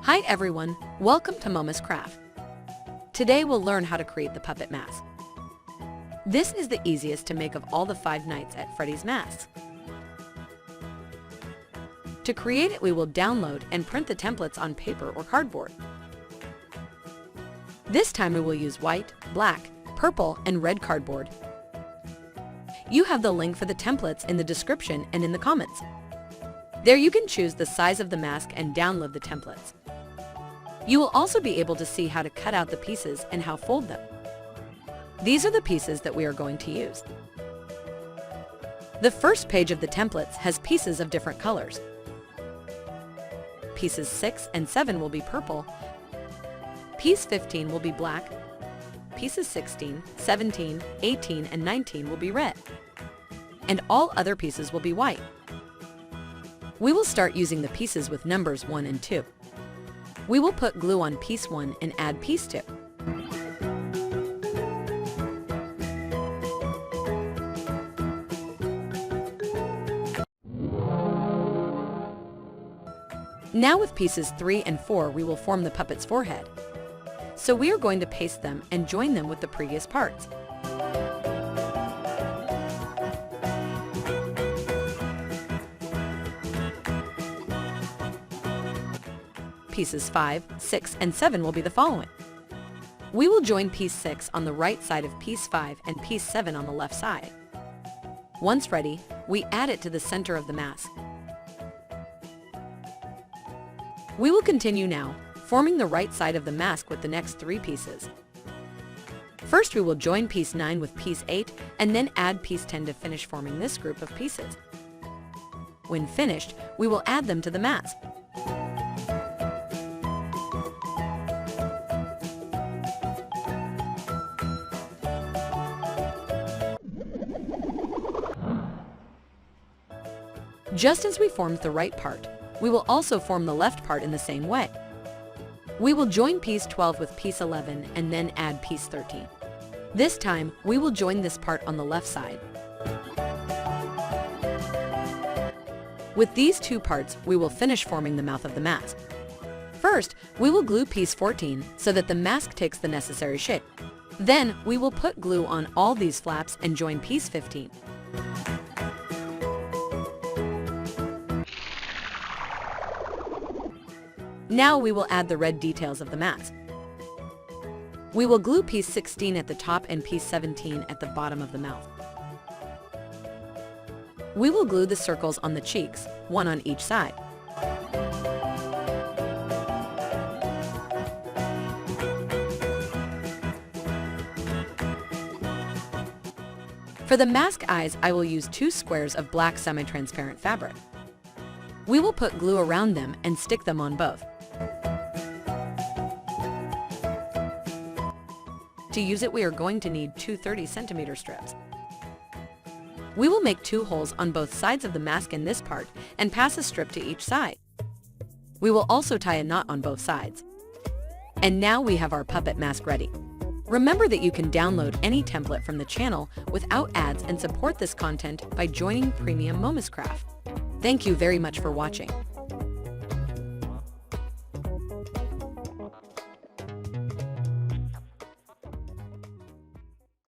Hi everyone, welcome to Momuscraft. Today we'll learn how to create the puppet mask. This is the easiest to make of all the 5 nights at Freddy's masks. To create it, we will download and print the templates on paper or cardboard. This time we will use white, black, purple, and red cardboard. You have the link for the templates in the description and in the comments. There you can choose the size of the mask and download the templates. You will also be able to see how to cut out the pieces and how to fold them. These are the pieces that we are going to use. The first page of the templates has pieces of different colors. Pieces 6 and 7 will be purple. Piece 15 will be black. Pieces 16, 17, 18, and 19 will be red. And all other pieces will be white. We will start using the pieces with numbers 1 and 2. We will put glue on piece 1 and add piece 2. Now with pieces 3 and 4 we will form the puppet's forehead. So we are going to paste them and join them with the previous parts. Pieces 5, 6, and 7 will be the following. We will join piece 6 on the right side of piece 5 and piece 7 on the left side. Once ready, we add it to the center of the mask. We will continue now, forming the right side of the mask with the next 3 pieces. First we will join piece 9 with piece 8 and then add piece 10 to finish forming this group of pieces. When finished, we will add them to the mask. Just as we formed the right part, we will also form the left part in the same way. We will join piece 12 with piece 11 and then add piece 13. This time, we will join this part on the left side. With these 2 parts, we will finish forming the mouth of the mask. First, we will glue piece 14 so that the mask takes the necessary shape. Then, we will put glue on all these flaps and join piece 15. Now we will add the red details of the mask. We will glue piece 16 at the top and piece 17 at the bottom of the mouth. We will glue the circles on the cheeks, 1 on each side. For the mask eyes, I will use 2 squares of black semi-transparent fabric. We will put glue around them and stick them on both. To use it, we are going to need 2 30cm strips. We will make 2 holes on both sides of the mask in this part and pass a strip to each side. We will also tie a knot on both sides. And now we have our puppet mask ready. Remember that you can download any template from the channel without ads and support this content by joining Premium Momuscraft. Thank you very much for watching.